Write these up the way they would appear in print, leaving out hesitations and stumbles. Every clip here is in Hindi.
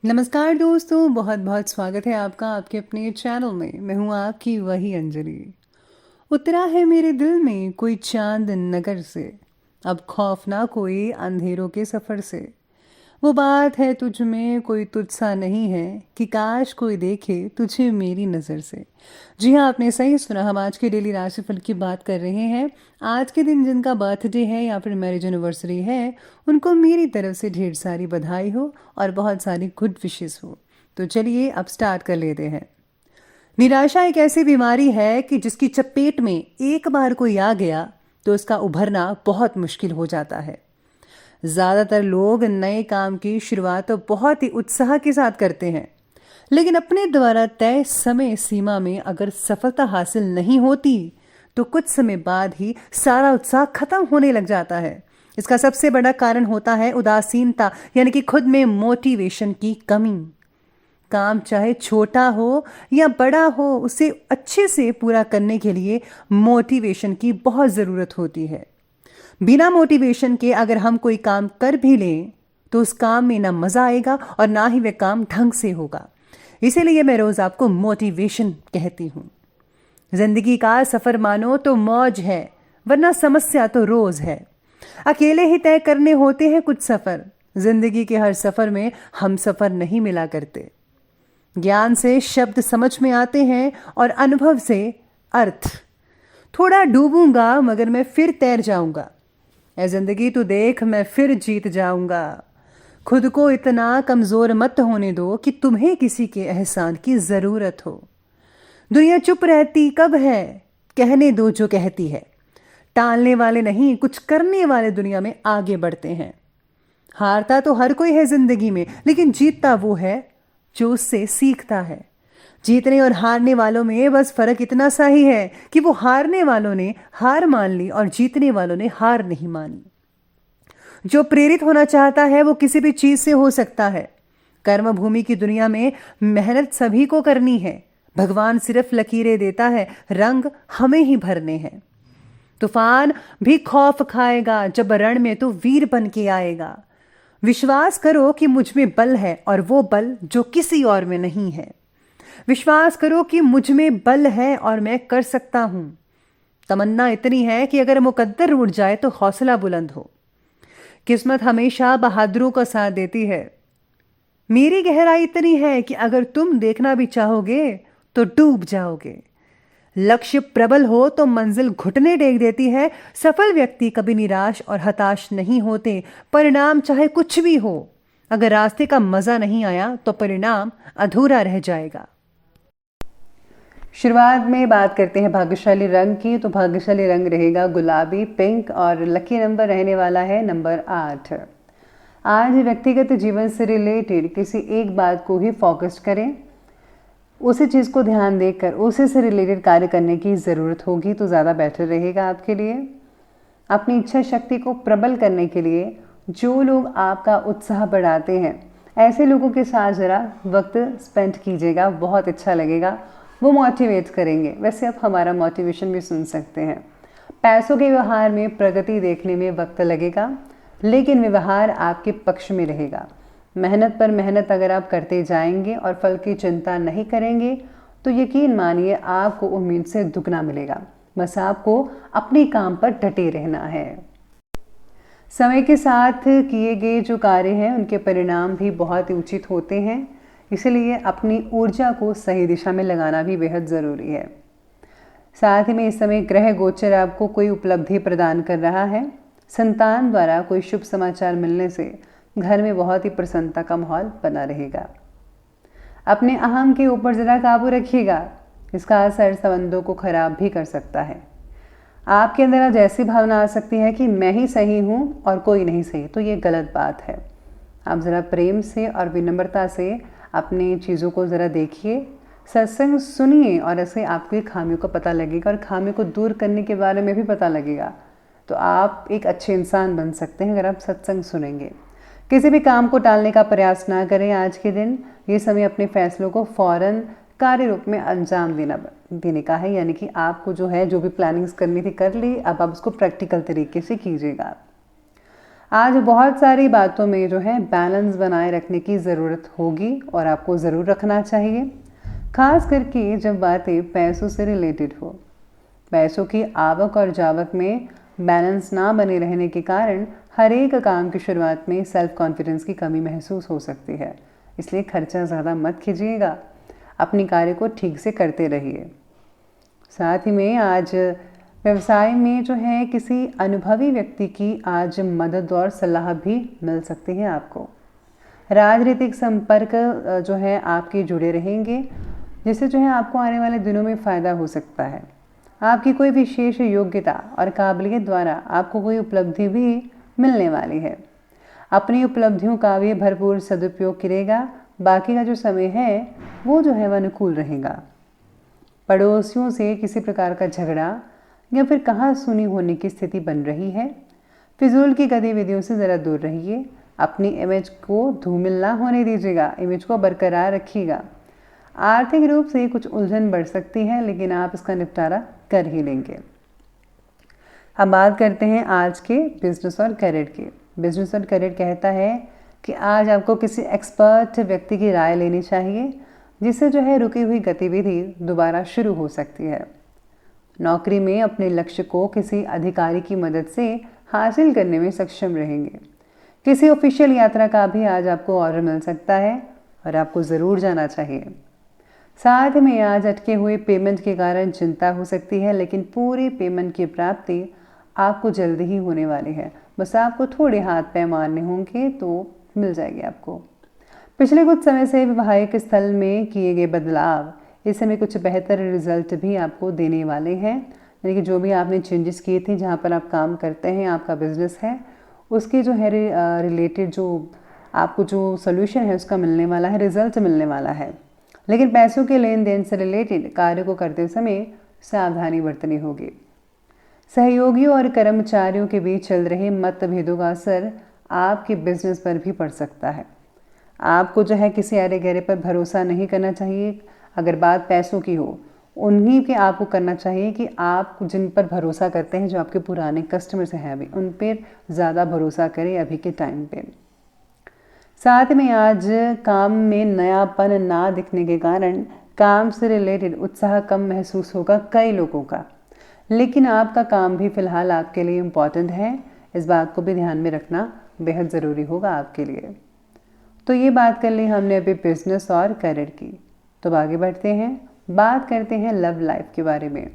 नमस्कार दोस्तों, बहुत बहुत स्वागत है आपका आपके अपने चैनल में। मैं हूँ आपकी वही अंजलि। उतरा है मेरे दिल में कोई चांद नगर से, अब खौफ ना कोई अंधेरों के सफ़र से। वो बात है तुझ में कोई तुझसा नहीं है कि काश कोई देखे तुझे मेरी नज़र से। जी हाँ, आपने सही सुना। हम आज के डेली राशिफल की बात कर रहे हैं। आज के दिन जिनका बर्थडे है या फिर मैरिज एनिवर्सरी है, उनको मेरी तरफ से ढेर सारी बधाई हो और बहुत सारी गुड विशेस हो। तो चलिए अब स्टार्ट कर लेते हैं। निराशा एक ऐसी बीमारी है कि जिसकी चपेट में एक बार कोई आ गया तो उसका उभरना बहुत मुश्किल हो जाता है। ज़्यादातर लोग नए काम की शुरुआत तो बहुत ही उत्साह के साथ करते हैं, लेकिन अपने द्वारा तय समय सीमा में अगर सफलता हासिल नहीं होती तो कुछ समय बाद ही सारा उत्साह खत्म होने लग जाता है। इसका सबसे बड़ा कारण होता है उदासीनता, यानी कि खुद में मोटिवेशन की कमी। काम चाहे छोटा हो या बड़ा हो, उसे अच्छे से पूरा करने के लिए मोटिवेशन की बहुत ज़रूरत होती है। बिना मोटिवेशन के अगर हम कोई काम कर भी लें तो उस काम में ना मज़ा आएगा और ना ही वह काम ढंग से होगा। इसीलिए मैं रोज़ आपको मोटिवेशन कहती हूँ। जिंदगी का सफ़र मानो तो मौज है, वरना समस्या तो रोज़ है। अकेले ही तय करने होते हैं कुछ सफ़र। जिंदगी के हर सफ़र में हम सफ़र नहीं मिला करते। ज्ञान से शब्द समझ में आते हैं और अनुभव से अर्थ। थोड़ा डूबूंगा मगर मैं फिर तैर जाऊंगा। ऐ जिंदगी तू देख, मैं फिर जीत जाऊंगा। खुद को इतना कमजोर मत होने दो कि तुम्हें किसी के एहसान की जरूरत हो। दुनिया चुप रहती कब है, कहने दो जो कहती है। टालने वाले नहीं, कुछ करने वाले दुनिया में आगे बढ़ते हैं। हारता तो हर कोई है जिंदगी में, लेकिन जीतता वो है जो उससे सीखता है। जीतने और हारने वालों में बस फर्क इतना सा ही है कि वो हारने वालों ने हार मान ली और जीतने वालों ने हार नहीं मानी। जो प्रेरित होना चाहता है वो किसी भी चीज से हो सकता है। कर्म भूमि की दुनिया में मेहनत सभी को करनी है। भगवान सिर्फ लकीरें देता है, रंग हमें ही भरने हैं। तूफान भी खौफ खाएगा जब रण में तो वीर बन के आएगा। विश्वास करो कि मुझ में बल है और वो बल जो किसी और में नहीं है। विश्वास करो कि मुझ में बल है और मैं कर सकता हूं। तमन्ना इतनी है कि अगर मुकद्दर उड़ जाए तो हौसला बुलंद हो। किस्मत हमेशा बहादुरों का साथ देती है। मेरी गहराई इतनी है कि अगर तुम देखना भी चाहोगे तो डूब जाओगे। लक्ष्य प्रबल हो तो मंजिल घुटने टेक देती है। सफल व्यक्ति कभी निराश और हताश नहीं होते। परिणाम चाहे कुछ भी हो, अगर रास्ते का मजा नहीं आया तो परिणाम अधूरा रह जाएगा। शुरुआत में बात करते हैं भाग्यशाली रंग की। तो भाग्यशाली रंग रहेगा गुलाबी, पिंक और लकी नंबर रहने वाला है नंबर 8। आज व्यक्तिगत जीवन से रिलेटेड किसी एक बात को ही फोकस करें। उसी चीज़ को ध्यान देकर उसी से रिलेटेड कार्य करने की ज़रूरत होगी तो ज़्यादा बेटर रहेगा आपके लिए। अपनी इच्छा शक्ति को प्रबल करने के लिए जो लोग आपका उत्साह बढ़ाते हैं, ऐसे लोगों के साथ ज़रा वक्त स्पेंड कीजिएगा, बहुत अच्छा लगेगा। वो मोटिवेट करेंगे। वैसे आप हमारा मोटिवेशन भी सुन सकते हैं। पैसों के व्यवहार में प्रगति देखने में वक्त लगेगा, लेकिन व्यवहार आपके पक्ष में रहेगा। मेहनत पर मेहनत अगर आप करते जाएंगे और फल की चिंता नहीं करेंगे तो यकीन मानिए आपको उम्मीद से दुगना मिलेगा। बस आपको अपने काम पर डटे रहना है। समय के साथ किए गए जो कार्य हैं उनके परिणाम भी बहुत ही उचित होते हैं, इसलिए अपनी ऊर्जा को सही दिशा में लगाना भी बेहद ज़रूरी है। साथ ही में इस समय ग्रह गोचर आपको कोई उपलब्धि प्रदान कर रहा है। संतान द्वारा कोई शुभ समाचार मिलने से घर में बहुत ही प्रसन्नता का माहौल बना रहेगा। अपने अहम के ऊपर ज़रा काबू रखिएगा, इसका असर संबंधों को खराब भी कर सकता है। आपके अंदर आज ऐसी भावना आ सकती है कि मैं ही सही हूँ और कोई नहीं सही, तो ये गलत बात है। आप ज़रा प्रेम से और विनम्रता से अपनी चीज़ों को ज़रा देखिए, सत्संग सुनिए और ऐसे आपकी खामियों का पता लगेगा और खामियों को दूर करने के बारे में भी पता लगेगा। तो आप एक अच्छे इंसान बन सकते हैं अगर आप सत्संग सुनेंगे। किसी भी काम को टालने का प्रयास ना करें आज के दिन। ये समय अपने फैसलों को फौरन कार्य रूप में अंजाम देने का है, यानी कि आपको जो है जो भी प्लानिंग्स करनी थी कर ली, अब आप उसको प्रैक्टिकल तरीके से कीजिएगा। आज बहुत सारी बातों में जो है बैलेंस बनाए रखने की ज़रूरत होगी और आपको ज़रूर रखना चाहिए, खास करके जब बातें पैसों से रिलेटेड हो। पैसों की आवक और जावक में बैलेंस ना बने रहने के कारण हर एक काम की शुरुआत में सेल्फ कॉन्फिडेंस की कमी महसूस हो सकती है। इसलिए खर्चा ज़्यादा मत कीजिएगा, अपनी कार्य को ठीक से करते रहिए। साथ ही में आज व्यवसाय में जो है किसी अनुभवी व्यक्ति की आज मदद और सलाह भी मिल सकती है आपको। राजनीतिक संपर्क जो है आपके जुड़े रहेंगे, जिससे जो है आपको आने वाले दिनों में फ़ायदा हो सकता है। आपकी कोई विशेष योग्यता और काबिलियत द्वारा आपको कोई उपलब्धि भी मिलने वाली है। अपनी उपलब्धियों का भी भरपूर सदुपयोग करेगा। बाकी का जो समय है वो जो है वह अनुकूल रहेगा। पड़ोसियों से किसी प्रकार का झगड़ा या फिर कहाँ सुनी होने की स्थिति बन रही है। फिजूल की गतिविधियों से ज़रा दूर रहिए। अपनी इमेज को धूमिल ना होने दीजिएगा, इमेज को बरकरार रखिएगा। आर्थिक रूप से कुछ उलझन बढ़ सकती है, लेकिन आप इसका निपटारा कर ही लेंगे। अब बात करते हैं आज के बिजनेस और करियर की। बिजनेस और करियर कहता है कि आज आपको किसी एक्सपर्ट व्यक्ति की राय लेनी चाहिए, जिससे जो है रुकी हुई गतिविधि दोबारा शुरू हो सकती है। नौकरी में अपने लक्ष्य को किसी अधिकारी की मदद से हासिल करने में सक्षम रहेंगे। किसी ऑफिशियल यात्रा का भी आज आपको ऑर्डर मिल सकता है और आपको ज़रूर जाना चाहिए। साथ में आज अटके हुए पेमेंट के कारण चिंता हो सकती है, लेकिन पूरी पेमेंट की प्राप्ति आपको जल्दी ही होने वाली है। बस आपको थोड़े हाथ पैर मारने होंगे तो मिल जाएगी आपको। पिछले कुछ समय से वैवाहिक स्थल में किए गए बदलाव इस समय कुछ बेहतर रिजल्ट भी आपको देने वाले हैं। यानी कि जो भी आपने चेंजेस किए थे, जहाँ पर आप काम करते हैं, आपका बिजनेस है, उसके जो है रिलेटेड जो आपको जो सोल्यूशन है उसका मिलने वाला है, रिजल्ट मिलने वाला है। लेकिन पैसों के लेन देन से रिलेटेड कार्य को करते समय सावधानी बरतनी होगी। सहयोगियों और कर्मचारियों के बीच चल रहे मतभेदों का असर आपके बिजनेस पर भी पड़ सकता है। आपको जो है किसी अरे गहरे पर भरोसा नहीं करना चाहिए। अगर बात पैसों की हो, उन्हीं के आपको करना चाहिए कि आप जिन पर भरोसा करते हैं, जो आपके पुराने कस्टमर्स हैं अभी, उन पर ज़्यादा भरोसा करें अभी के टाइम पे। साथ में आज काम में नयापन ना दिखने के कारण काम से रिलेटेड उत्साह कम महसूस होगा कई लोगों का, लेकिन आपका काम भी फ़िलहाल आपके लिए इम्पॉर्टेंट है। इस बात को भी ध्यान में रखना बेहद ज़रूरी होगा आपके लिए। तो ये बात कर ली हमने अभी बिजनेस और करियर की। तो आगे बढ़ते हैं, बात करते हैं लव लाइफ के बारे में।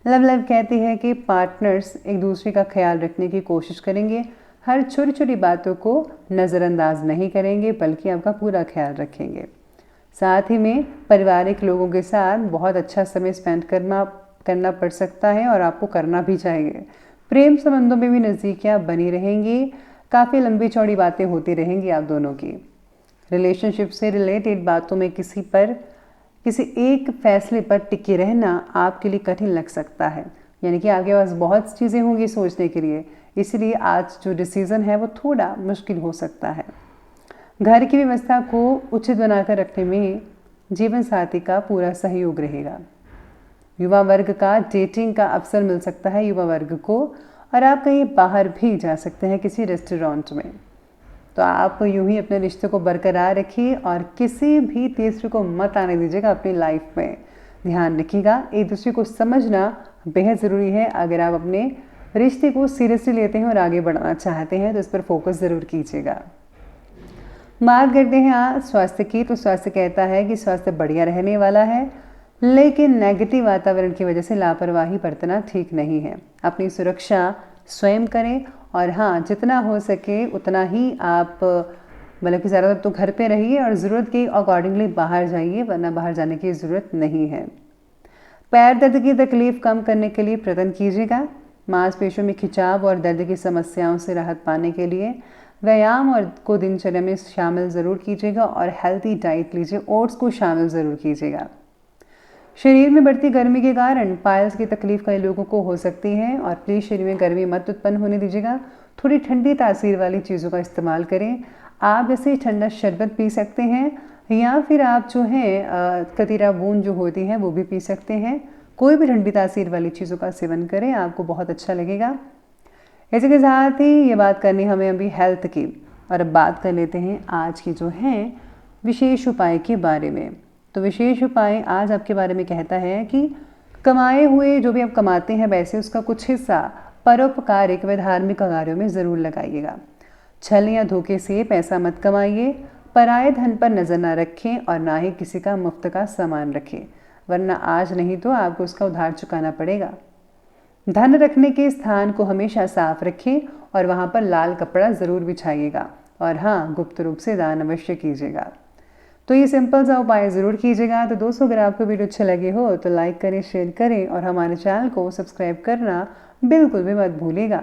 लव लाइफ कहती है कि पार्टनर्स एक दूसरे का ख्याल रखने की कोशिश करेंगे, हर छोटी छोटी बातों को नज़रअंदाज नहीं करेंगे, बल्कि आपका पूरा ख्याल रखेंगे। साथ ही में पारिवारिक लोगों के साथ बहुत अच्छा समय स्पेंड करना पड़ सकता है और आपको करना भी चाहिए। प्रेम संबंधों में भी नज़दीकियाँ बनी रहेंगी, काफ़ी लंबी चौड़ी बातें होती रहेंगी आप दोनों की। रिलेशनशिप से रिलेटेड बातों में किसी एक फैसले पर टिके रहना आपके लिए कठिन लग सकता है। यानी कि आपके पास बहुत चीज़ें होंगी सोचने के लिए, इसलिए आज जो डिसीज़न है वो थोड़ा मुश्किल हो सकता है। घर की व्यवस्था को उचित बनाकर रखने में जीवन साथी का पूरा सहयोग रहेगा। युवा वर्ग का डेटिंग का अवसर मिल सकता है युवा वर्ग को, और आप कहीं बाहर भी जा सकते हैं किसी रेस्टोरेंट में। तो आप यूं ही अपने रिश्ते को बरकरार रखिए और किसी भी तीसरे को मत आने दीजिएगा अपनी लाइफ में। ध्यान रखिएगा, एक दूसरे को समझना बेहद ज़रूरी है। अगर आप अपने रिश्ते को सीरियसली लेते हैं और आगे बढ़ाना चाहते हैं तो इस पर फोकस ज़रूर कीजिएगा। बात करते हैं आज स्वास्थ्य की। तो स्वास्थ्य कहता है कि स्वास्थ्य बढ़िया रहने वाला है, लेकिन नेगेटिव वातावरण की वजह से लापरवाही बरतना ठीक नहीं है। अपनी सुरक्षा स्वयं करें और हाँ, जितना हो सके उतना ही आप मतलब कि ज़्यादातर तो घर पे रहिए और ज़रूरत के अकॉर्डिंगली बाहर जाइए, वरना बाहर जाने की ज़रूरत नहीं है। पैर दर्द की तकलीफ़ कम करने के लिए प्रयत्न कीजिएगा। मांसपेशियों में खिंचाव और दर्द की समस्याओं से राहत पाने के लिए व्यायाम और को दिनचर्या में शामिल ज़रूर कीजिएगा और हेल्थी डाइट लीजिए, ओट्स को शामिल ज़रूर कीजिएगा। शरीर में बढ़ती गर्मी के कारण पाइल्स की तकलीफ कई लोगों को हो सकती है और प्लीज़ शरीर में गर्मी मत उत्पन्न होने दीजिएगा। थोड़ी ठंडी तासीर वाली चीज़ों का इस्तेमाल करें। आप जैसे ठंडा शरबत पी सकते हैं या फिर आप जो है कतीरा बूंद जो होती है वो भी पी सकते हैं। कोई भी ठंडी तासीर वाली चीज़ों का सेवन करें, आपको बहुत अच्छा लगेगा। इसी के साथ ही ये बात करनी हमें अभी हेल्थ की, और अब बात कर लेते हैं आज की जो है विशेष उपाय के बारे में। तो विशेष उपाय आज आपके बारे में कहता है कि कमाए हुए जो भी आप कमाते हैं पैसे, उसका कुछ हिस्सा परोपकारिक व धार्मिक कार्यों में ज़रूर लगाइएगा। छल या धोखे से पैसा मत कमाइए, पराये धन पर नज़र ना रखें और ना ही किसी का मुफ्त का सामान रखें, वरना आज नहीं तो आपको उसका उधार चुकाना पड़ेगा। धन रखने के स्थान को हमेशा साफ रखें और वहाँ पर लाल कपड़ा ज़रूर बिछाइएगा, और हाँ, गुप्त रूप से दान अवश्य कीजिएगा। तो ये सिंपल सा उपाय ज़रूर कीजिएगा। तो दोस्तों, अगर आपको वीडियो अच्छे लगे हो तो लाइक करें, शेयर करें और हमारे चैनल को सब्सक्राइब करना बिल्कुल भी मत भूलिएगा।